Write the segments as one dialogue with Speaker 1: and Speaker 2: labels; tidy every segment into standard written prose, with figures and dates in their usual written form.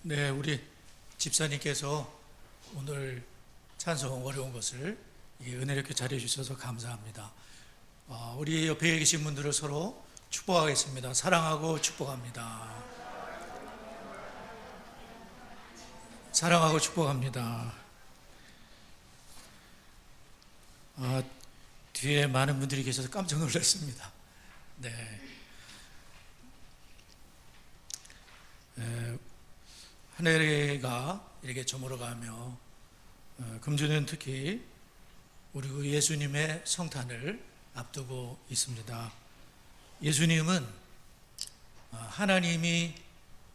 Speaker 1: 네, 우리 집사님께서 오늘 찬송 어려운 것을 은혜롭게 잘해 주셔서 감사합니다. 우리 옆에 계신 분들을 서로 축복하겠습니다. 사랑하고 축복합니다. 사랑하고 축복합니다. 뒤에 많은 분들이 계셔서 깜짝 놀랐습니다. 네. 한 해가 이렇게 저물어가며 금주는 특히 우리 예수님의 성탄을 앞두고 있습니다. 예수님은 하나님이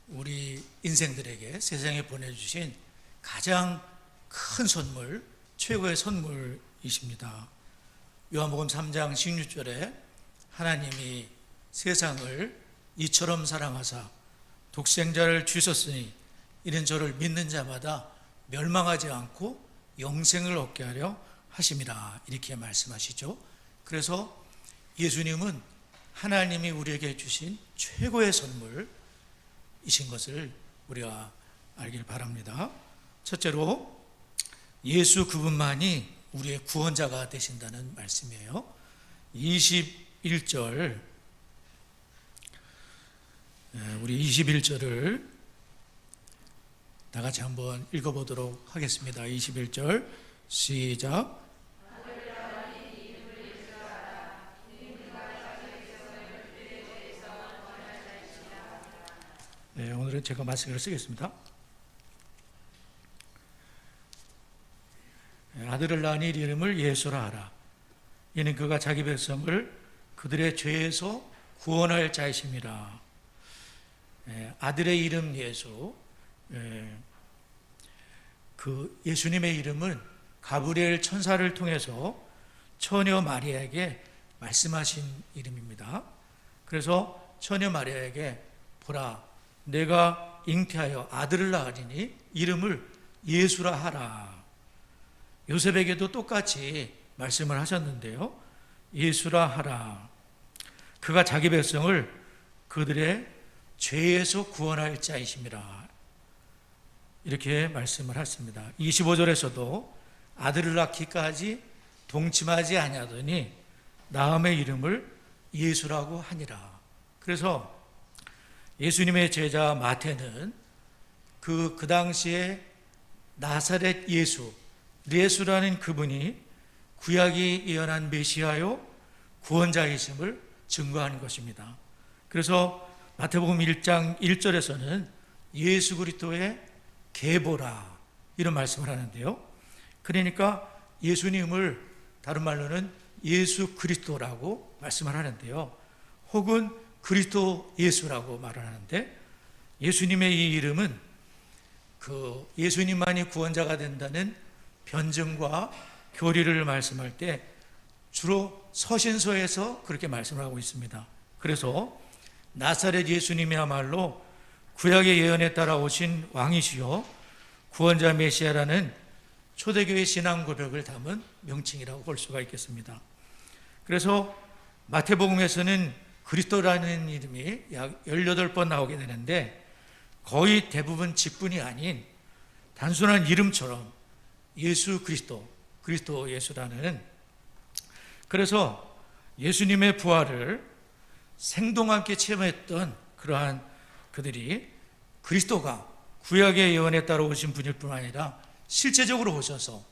Speaker 1: 우리 인생들에게 세상에 보내주신 가장 큰 선물, 최고의 선물이십니다. 요한복음 3장 16절에 하나님이 세상을 이처럼 사랑하사 독생자를 주셨으니 이는 저를 믿는 자마다 멸망하지 않고 영생을 얻게 하려 하심이라, 이렇게 말씀하시죠. 그래서 예수님은 하나님이 우리에게 주신 최고의 선물이신 것을 우리가 알길 바랍니다. 첫째로 예수 그분만이 우리의 구원자가 되신다는 말씀이에요. 21절, 우리 21절을 다 같이 한번 읽어보도록 하겠습니다. 21절 시작. 네, 오늘은 제가 마스크를 쓰겠습니다. 아들을 낳으니 이름을 예수라 하라. 이는 그가 자기 백성을 그들의 죄에서 구원할 자이심이라. 아들의 이름 예수, 그 예수님의 이름은 가브리엘 천사를 통해서 처녀 마리아에게 말씀하신 이름입니다. 그래서 처녀 마리아에게 보라, 내가 잉태하여 아들을 낳으리니 이름을 예수라 하라. 요셉에게도 똑같이 말씀을 하셨는데요. 예수라 하라. 그가 자기 백성을 그들의 죄에서 구원할 자이심이라, 이렇게 말씀을 했습니다. 25절에서도 아들을 낳기까지 동침하지 아니하더니 나음의 이름을 예수라고 하니라. 그래서 예수님의 제자 마태는 그 당시에 나사렛 예수라는 그분이 구약이 예언한 메시아요 구원자이심을 증거하는 것입니다. 그래서 마태복음 1장 1절에서는 예수 그리스도의 계보라, 이런 말씀을 하는데요. 그러니까 예수님을 다른 말로는 예수 그리스도라고 말씀을 하는데요. 혹은 그리스도 예수라고 말을 하는데, 예수님의 이 이름은 그 예수님만이 구원자가 된다는 변증과 교리를 말씀할 때 주로 서신서에서 그렇게 말씀을 하고 있습니다. 그래서 나사렛 예수님이야말로 구약의 예언에 따라 오신 왕이시요 구원자 메시아라는 초대교회 신앙 고백을 담은 명칭이라고 볼 수가 있겠습니다. 그래서 마태복음에서는 그리스도라는 이름이 약 18번 나오게 되는데, 거의 대부분 직분이 아닌 단순한 이름처럼 예수 그리스도 예수라는, 그래서 예수님의 부활을 생동하게 함께 체험했던 그러한 그들이 그리스도가 구약의 예언에 따라 오신 분일 뿐 아니라 실제적으로 오셔서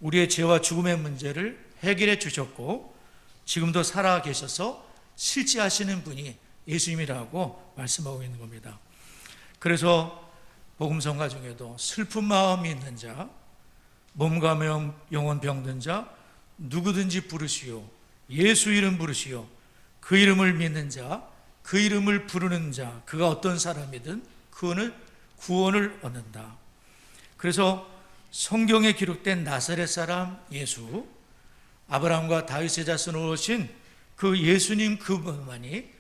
Speaker 1: 우리의 죄와 죽음의 문제를 해결해 주셨고 지금도 살아 계셔서 실제하시는 분이 예수님이라고 말씀하고 있는 겁니다. 그래서 복음성가 중에도 슬픈 마음이 있는 자, 몸과 영혼 병든 자 누구든지 부르시오, 예수 이름 부르시오, 그 이름을 믿는 자, 그 이름을 부르는 자, 그가 어떤 사람이든 그는 구원을 얻는다. 그래서 성경에 기록된 나사렛 사람 예수, 아브라함과 다윗의 자손으로 오신 그 예수님 그분만이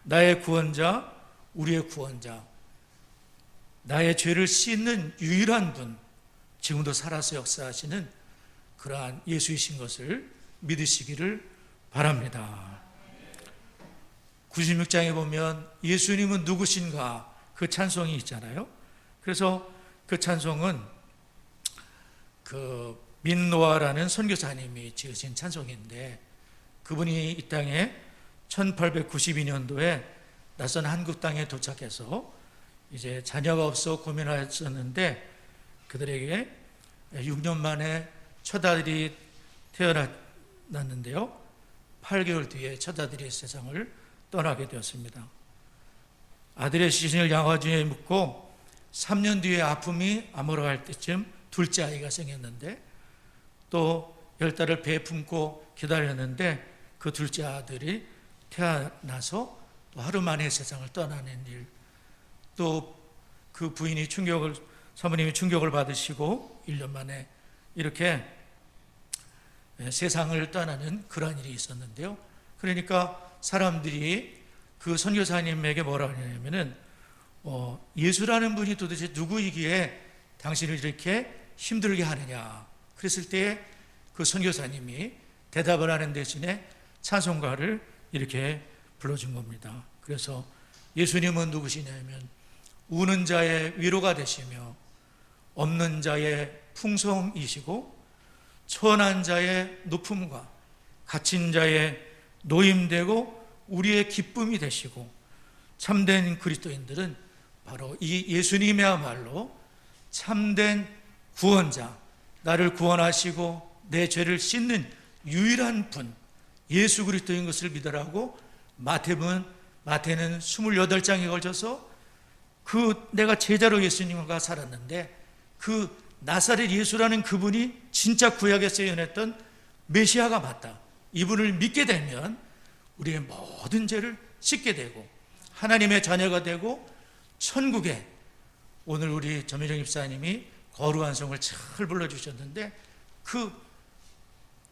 Speaker 1: 나의 구원자, 우리의 구원자, 나의 죄를 씻는 유일한 분, 지금도 살아서 역사하시는 그러한 예수이신 것을 믿으시기를 바랍니다. 96장에 보면 예수님은 누구신가 그 찬송이 있잖아요. 그래서 그 찬송은 그 민노아라는 선교사님이 지으신 찬송인데, 그분이 이 땅에 1892년도에 낯선 한국 땅에 도착해서 이제 자녀가 없어 고민하였었는데, 그들에게 6년 만에 첫 아들이 태어났는데요, 8개월 뒤에 첫 아들이 세상을 떠나게 되었습니다. 아들의 시신을 양화주에 묻고 3년 뒤에 아픔이 아물어갈 때쯤 둘째 아이가 생겼는데, 또 10달을 배에 품고 기다렸는데 그 둘째 아들이 태어나서 또 하루 만에 세상을 떠나는 일, 또 그 부인이 사모님이 충격을 받으시고 1년 만에 이렇게 세상을 떠나는 그런 일이 있었는데요. 그러니까 사람들이 그 선교사님에게 뭐라 하냐면은 예수라는 분이 도대체 누구이기에 당신을 이렇게 힘들게 하느냐. 그랬을 때 그 선교사님이 대답을 하는 대신에 찬송가를 이렇게 불러준 겁니다. 그래서 예수님은 누구시냐면 우는 자의 위로가 되시며 없는 자의 풍성이시고 천한 자의 높음과 갇힌 자의 노임되고 우리의 기쁨이 되시고, 참된 그리스도인들은 바로 이 예수님이야말로 참된 구원자, 나를 구원하시고 내 죄를 씻는 유일한 분 예수 그리스도인 것을 믿으라고 마태는 28장에 걸쳐서 내가 제자로 예수님과 살았는데 그 나사렛 예수라는 그분이 진짜 구약에서 예언했던 메시아가 맞다, 이분을 믿게 되면 우리의 모든 죄를 씻게 되고 하나님의 자녀가 되고 천국에, 오늘 우리 전민정 집사님이 거룩한 성을 잘 불러주셨는데 그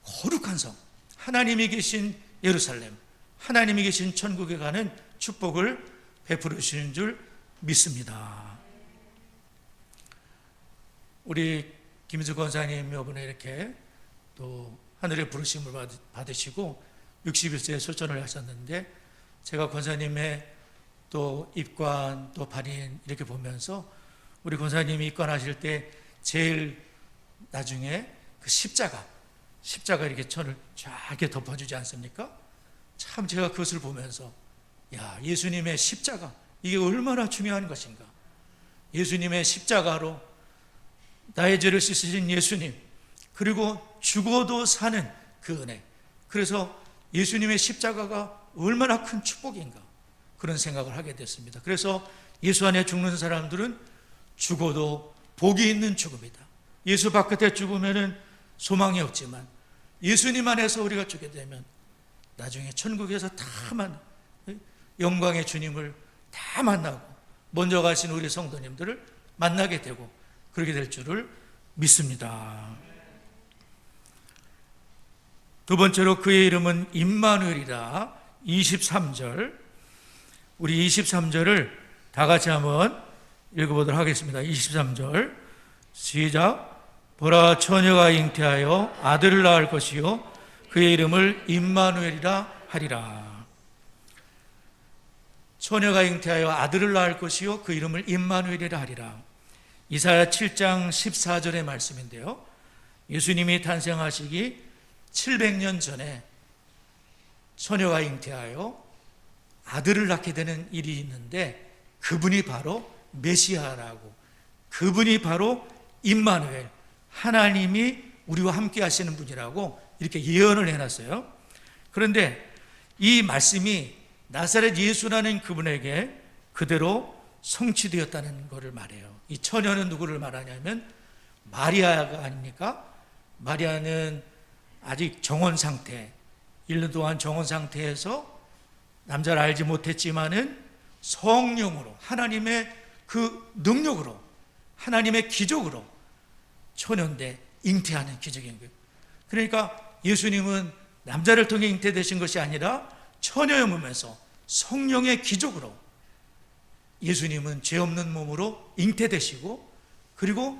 Speaker 1: 거룩한 성, 하나님이 계신 예루살렘, 하나님이 계신 천국에 가는 축복을 베풀어 주시는 줄 믿습니다. 우리 김인수 권사님 이번에 이렇게 또 하늘의 부르심을 받으시고 61세에 소천을 하셨는데, 제가 권사님의 또 입관 또 발인 이렇게 보면서 우리 권사님이 입관하실 때 제일 나중에 그 십자가 이렇게 천을 쫙 이렇게 덮어주지 않습니까? 참 제가 그것을 보면서 예수님의 십자가, 이게 얼마나 중요한 것인가. 예수님의 십자가로 나의 죄를 씻으신 예수님, 그리고 죽어도 사는 그 은혜, 그래서 예수님의 십자가가 얼마나 큰 축복인가, 그런 생각을 하게 됐습니다. 그래서 예수 안에 죽는 사람들은 죽어도 복이 있는 죽음이다. 예수 바깥에 죽으면 소망이 없지만 예수님 안에서 우리가 죽게 되면 나중에 천국에서 다 영광의 주님을 다 만나고 먼저 가신 우리 성도님들을 만나게 되고 그렇게 될 줄을 믿습니다. 두 번째로 그의 이름은 임마누엘이라. 23절, 우리 23절을 다 같이 한번 읽어보도록 하겠습니다. 23절 시작. 보라, 처녀가 잉태하여 아들을 낳을 것이요 그의 이름을 임마누엘이라 하리라. 처녀가 잉태하여 아들을 낳을 것이요 그 이름을 임마누엘이라 하리라. 이사야 7장 14절의 말씀인데요, 예수님이 탄생하시기 700년 전에 처녀가 잉태하여 아들을 낳게 되는 일이 있는데, 그분이 바로 메시아라고, 그분이 바로 임마누엘, 하나님이 우리와 함께 하시는 분이라고 이렇게 예언을 해놨어요. 그런데 이 말씀이 나사렛 예수라는 그분에게 그대로 성취되었다는 것을 말해요. 이 처녀는 누구를 말하냐면 마리아가 아닙니까? 마리아는 아직 정원 상태, 1년 동안 정원 상태에서 남자를 알지 못했지만은 성령으로, 하나님의 그 능력으로, 하나님의 기적으로 처녀인데 잉태하는 기적인 거예요. 그러니까 예수님은 남자를 통해 잉태되신 것이 아니라 처녀의 몸에서 성령의 기적으로 예수님은 죄 없는 몸으로 잉태되시고, 그리고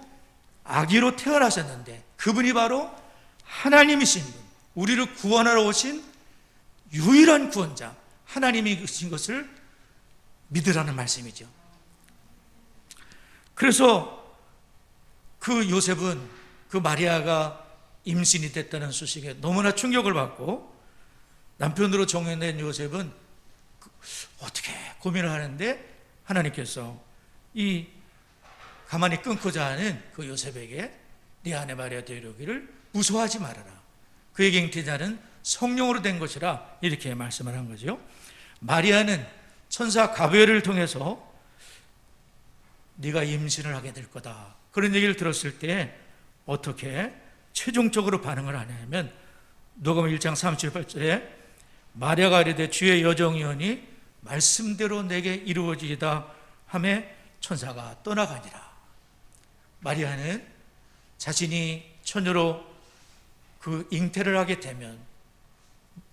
Speaker 1: 아기로 태어나셨는데 그분이 바로 하나님이신 분, 우리를 구원하러 오신 유일한 구원자, 하나님이 계신 것을 믿으라는 말씀이죠. 그래서 그 요셉은 그 마리아가 임신이 됐다는 소식에 너무나 충격을 받고 남편으로 종연된 요셉은 어떻게 고민을 하는데 하나님께서 이 가만히 끊고자 하는 그 요셉에게 네 아내 마리아 데려오기를 무서워하지 말아라. 그에게 잉태자는 성령으로 된 것이라 이렇게 말씀을 한 거죠. 마리아는 천사 가브리엘을 통해서 네가 임신을 하게 될 거다, 그런 얘기를 들었을 때 어떻게 최종적으로 반응을 하냐면 누가복음 1장 38절에 마리아가 이르되 주의 여정이오니 말씀대로 내게 이루어지이다 하매 천사가 떠나가니라. 마리아는 자신이 처녀로 그 잉태를 하게 되면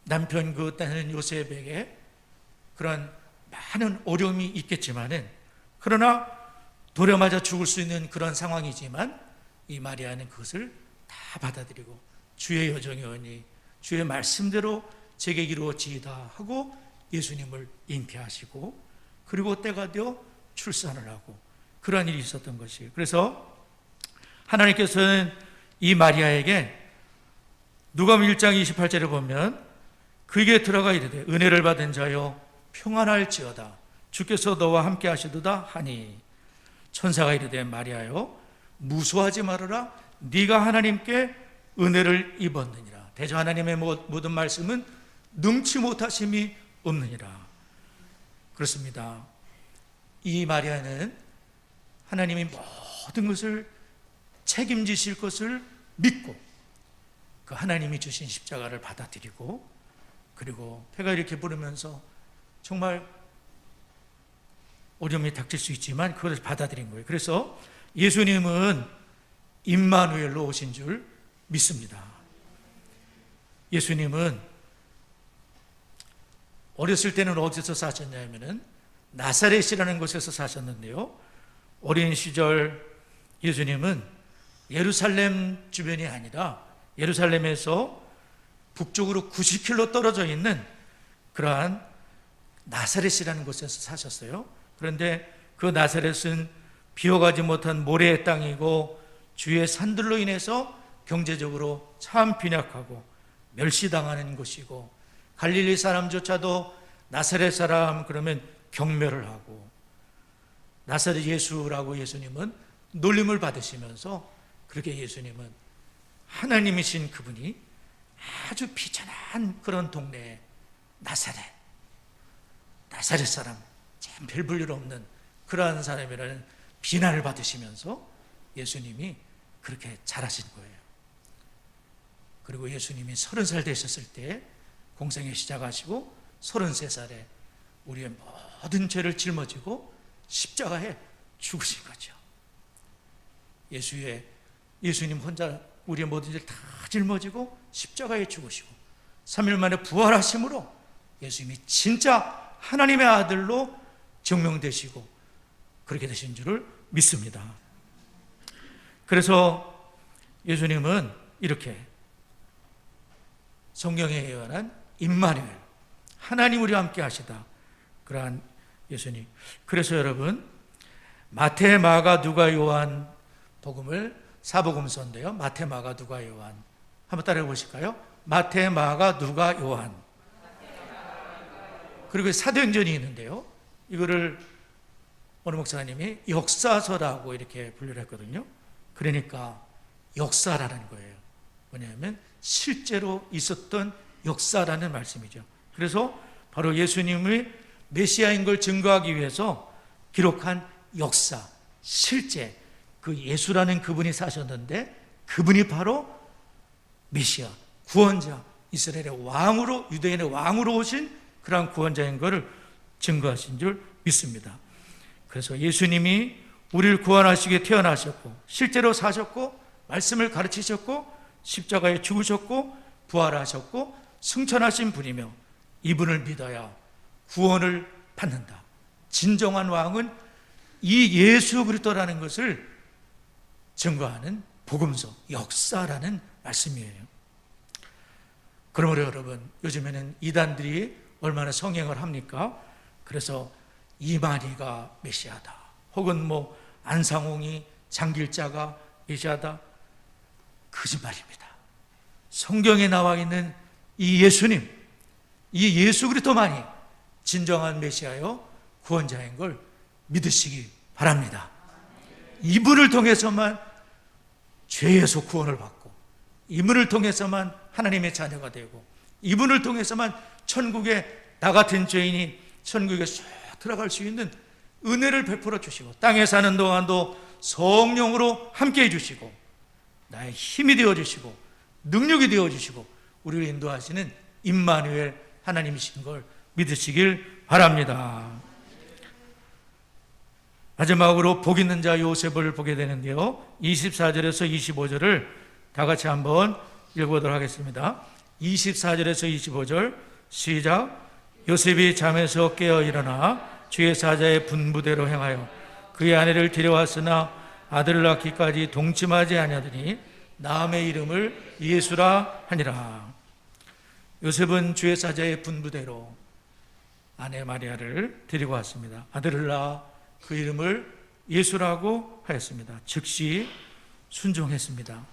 Speaker 1: 남편 그 딸은 요셉에게 그런 많은 어려움이 있겠지만은, 그러나 도려맞아 죽을 수 있는 그런 상황이지만 이 마리아는 그것을 다 받아들이고 주의 여정이오니 주의 말씀대로 제게 이루어지이다 하고 예수님을 잉태하시고 그리고 때가 되어 출산을 하고 그러한 일이 있었던 것이에요. 그래서 하나님께서는 이 마리아에게 누가복음 1장 28절에 보면 그에게 들어가 이르되 은혜를 받은 자여 평안할지어다 주께서 너와 함께 하시도다 하니 천사가 이르되 마리아여 무수하지 말아라 네가 하나님께 은혜를 입었느니라. 대저 하나님의 모든 말씀은 능치 못하심이 없느니라. 그렇습니다. 이 마리아는 하나님이 모든 것을 책임지실 것을 믿고 그 하나님이 주신 십자가를 받아들이고 그리고 폐가 이렇게 부르면서 정말 어려움이 닥칠 수 있지만 그것을 받아들인 거예요. 그래서 예수님은 임마누엘로 오신 줄 믿습니다. 예수님은 어렸을 때는 어디서 사셨냐면은 나사렛이라는 곳에서 사셨는데요. 어린 시절 예수님은 예루살렘 주변이 아니라 예루살렘에서 북쪽으로 90km 떨어져 있는 그러한 나사렛이라는 곳에서 사셨어요. 그런데 그 나사렛은 비워가지 못한 모래의 땅이고 주위의 산들로 인해서 경제적으로 참 빈약하고 멸시당하는 곳이고 갈릴리 사람조차도 나사렛 사람 그러면 경멸을 하고 나사렛 예수라고 예수님은 놀림을 받으시면서 그렇게 예수님은 하나님이신 그분이 아주 비천한 그런 동네에 나사렛 사람 참 별 볼 일 없는 그러한 사람이라는 비난을 받으시면서 예수님이 그렇게 자라신 거예요. 그리고 예수님이 30살 되셨을 때 공생애 시작하시고 33살에 우리의 모든 죄를 짊어지고 십자가에 죽으신 거죠. 예수님 혼자 우리의 모든 죄를 다 짊어지고 십자가에 죽으시고 3일 만에 부활하심으로 예수님이 진짜 하나님의 아들로 증명되시고 그렇게 되신 줄을 믿습니다. 그래서 예수님은 이렇게 성경에 예언한 임마누엘, 하나님 우리와 함께 하시다, 그러한 예수님. 그래서 여러분 마태, 마가, 누가, 요한 복음을 사복음서인데요. 마태, 마가, 누가, 요한 한번 따라해 보실까요? 마태, 마가, 누가, 요한. 그리고 사도행전이 있는데요. 이거를 어느 목사님이 역사서라고 이렇게 분류를 했거든요. 그러니까 역사라는 거예요. 뭐냐면 실제로 있었던 역사라는 말씀이죠. 그래서 바로 예수님의 메시아인 걸 증거하기 위해서 기록한 역사, 실제 그 예수라는 그분이 사셨는데 그분이 바로 메시아, 구원자, 이스라엘의 왕으로, 유대인의 왕으로 오신 그러한 구원자인 것을 증거하신 줄 믿습니다. 그래서 예수님이 우리를 구원하시기 위해 태어나셨고 실제로 사셨고 말씀을 가르치셨고 십자가에 죽으셨고 부활하셨고 승천하신 분이며 이분을 믿어야 구원을 받는다. 진정한 왕은 이 예수 그리스도라는 것을 증거하는 복음서, 역사라는 말씀이에요. 그러므로 여러분, 요즘에는 이단들이 얼마나 성행을 합니까? 그래서 이만희가 메시아다, 혹은 뭐 안상홍이 장길자가 메시아다. 거짓말입니다. 성경에 나와 있는 이 예수님, 이 예수 그리스도만이 진정한 메시아요 구원자인 걸 믿으시기 바랍니다. 이분을 통해서만 죄에서 구원을 받고, 이분을 통해서만 하나님의 자녀가 되고, 이분을 통해서만 천국에 나 같은 죄인이 천국에 쏙 들어갈 수 있는 은혜를 베풀어 주시고, 땅에 사는 동안도 성령으로 함께 해주시고, 나의 힘이 되어주시고 능력이 되어주시고 우리를 인도하시는 임마누엘 하나님이신 걸 믿으시길 바랍니다. 마지막으로 복 있는 자 요셉을 보게 되는데요, 24절에서 25절을 다 같이 한번 읽어보도록 하겠습니다. 24절에서 25절 시작. 요셉이 잠에서 깨어 일어나 주의 사자의 분부대로 행하여 그의 아내를 데려왔으나 아들을 낳기까지 동침하지 아니하더니 남의 이름을 예수라 하니라. 요셉은 주의 사자의 분부대로 아내 마리아를 데리고 왔습니다. 아들을 낳아 그 이름을 예수라고 하였습니다. 즉시 순종했습니다.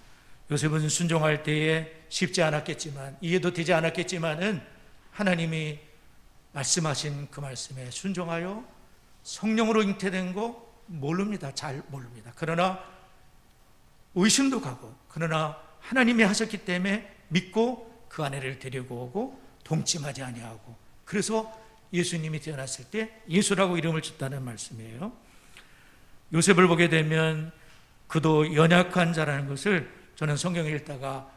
Speaker 1: 요셉은 순종할 때에 쉽지 않았겠지만, 이해도 되지 않았겠지만은 하나님이 말씀하신 그 말씀에 순종하여 성령으로 잉태된 거 모릅니다. 잘 모릅니다. 그러나 의심도 가고, 그러나 하나님이 하셨기 때문에 믿고 그 아내를 데리고 오고 동침하지 아니하고, 그래서 예수님이 태어났을 때 예수라고 이름을 줬다는 말씀이에요. 요셉을 보게 되면 그도 연약한 자라는 것을 저는 성경을 읽다가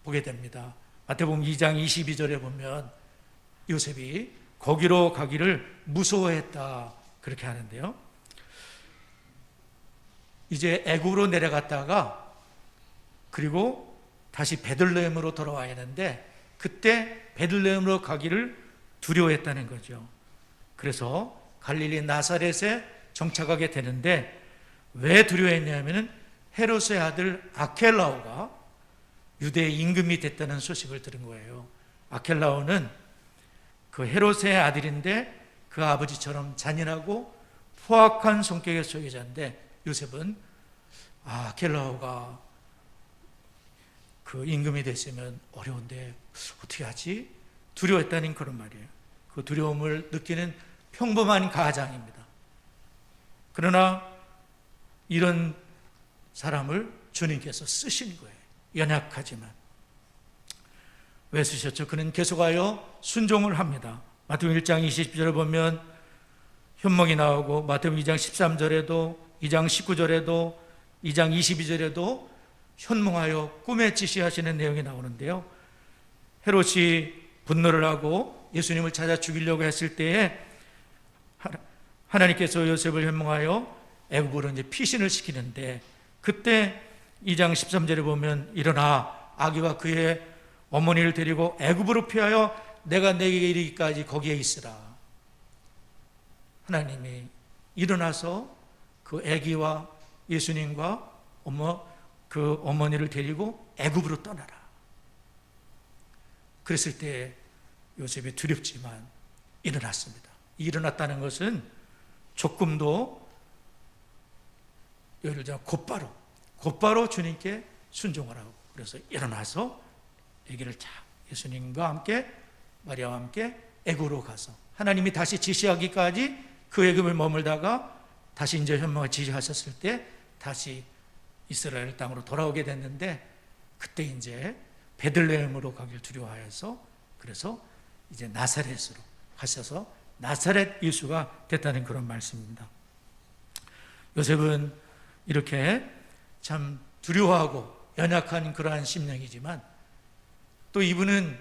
Speaker 1: 보게 됩니다. 마태복음 2장 22절에 보면 요셉이 거기로 가기를 무서워했다 그렇게 하는데요, 이제 애굽으로 내려갔다가 그리고 다시 베들레헴으로 돌아와야 하는데 그때 베들레헴으로 가기를 두려워했다는 거죠. 그래서 갈릴리 나사렛에 정착하게 되는데, 왜 두려워했냐면 헤롯의 아들 아켈라오가 유대의 임금이 됐다는 소식을 들은 거예요. 아켈라오는 그 헤롯의 아들인데 그 아버지처럼 잔인하고 포악한 성격의 소유자인데, 요셉은 아켈라오가 그 임금이 됐으면 어려운데 어떻게 하지? 두려워했다는 그런 말이에요. 그 두려움을 느끼는 평범한 가장입니다. 그러나 이런 사람을 주님께서 쓰신 거예요. 연약하지만. 왜 쓰셨죠? 그는 계속하여 순종을 합니다. 마태복음 1장 20절을 보면 현몽이 나오고, 마태복음 2장 13절에도, 2장 19절에도, 2장 22절에도 현몽하여 꿈에 지시하시는 내용이 나오는데요, 헤롯이 분노를 하고 예수님을 찾아 죽이려고 했을 때에 하나님께서 요셉을 현몽하여 애굽으로 이제 피신을 시키는데, 그때 2장 13절에 보면 일어나 아기와 그의 어머니를 데리고 애굽으로 피하여 내가 내게 이르기까지 거기에 있으라. 하나님이 일어나서 그 아기와 예수님과 그 어머니를 데리고 애굽으로 떠나라. 그랬을 때 요셉이 두렵지만 일어났습니다. 일어났다는 것은 조금도, 예를 들어 곧바로 주님께 순종을 하고, 그래서 일어나서 아기를 예수님과 함께 마리아와 함께 애굽으로 가서 하나님이 다시 지시하기까지 그 애굽을 머물다가 다시 이제 현몽을 지시하셨을 때 다시 이스라엘 땅으로 돌아오게 됐는데, 그때 이제 베들레헴으로 가길 두려워하여서, 그래서 이제 나사렛으로 가셔서 나사렛 예수가 됐다는 그런 말씀입니다. 요셉은 이렇게 참 두려워하고 연약한 그러한 심령이지만, 또 이분은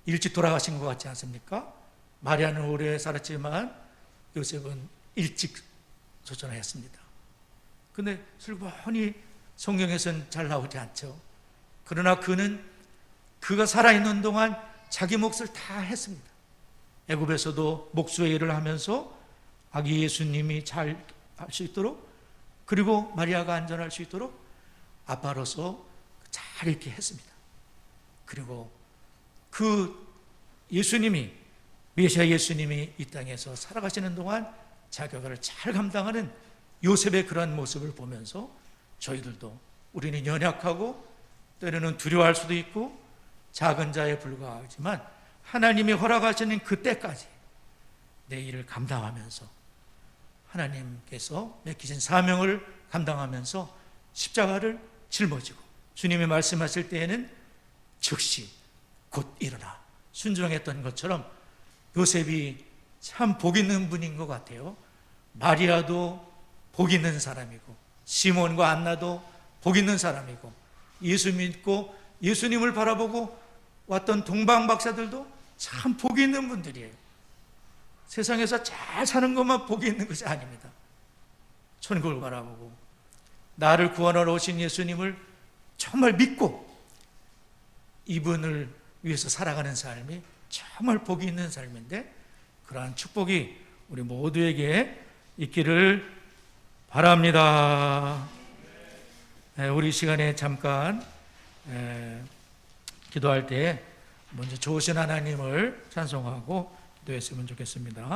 Speaker 1: 일찍 돌아가신 것 같지 않습니까? 마리아는 오래 살았지만 요셉은 일찍 소천하였습니다. 근데 슬퍼니 성경에서는 잘 나오지 않죠. 그러나 그가 살아있는 동안 자기 몫을 다 했습니다. 애굽에서도 목수의 일을 하면서 아기 예수님이 잘 할 수 있도록, 그리고 마리아가 안전할 수 있도록 아빠로서 잘 이렇게 했습니다. 그리고 그 예수님이, 메시아 예수님이 이 땅에서 살아가시는 동안 자격을 잘 감당하는 요셉의 그런 모습을 보면서 저희들도 우리는 연약하고 때로는 두려워할 수도 있고 작은 자에 불과하지만 하나님이 허락하시는 그때까지 내 일을 감당하면서 하나님께서 맡기신 사명을 감당하면서 십자가를 짊어지고 주님이 말씀하실 때에는 즉시 곧 일어나 순종했던 것처럼 요셉이 참 복 있는 분인 것 같아요. 마리아도 복 있는 사람이고 시몬과 안나도 복 있는 사람이고 예수 믿고 예수님을 바라보고 왔던 동방 박사들도 참 복이 있는 분들이에요. 세상에서 잘 사는 것만 복이 있는 것이 아닙니다. 천국을 바라보고 나를 구원하러 오신 예수님을 정말 믿고 이분을 위해서 살아가는 삶이 정말 복이 있는 삶인데 그러한 축복이 우리 모두에게 있기를 바랍니다. 우리 시간에 잠깐 기도할 때 먼저 좋으신 하나님을 찬송하고 기도했으면 좋겠습니다.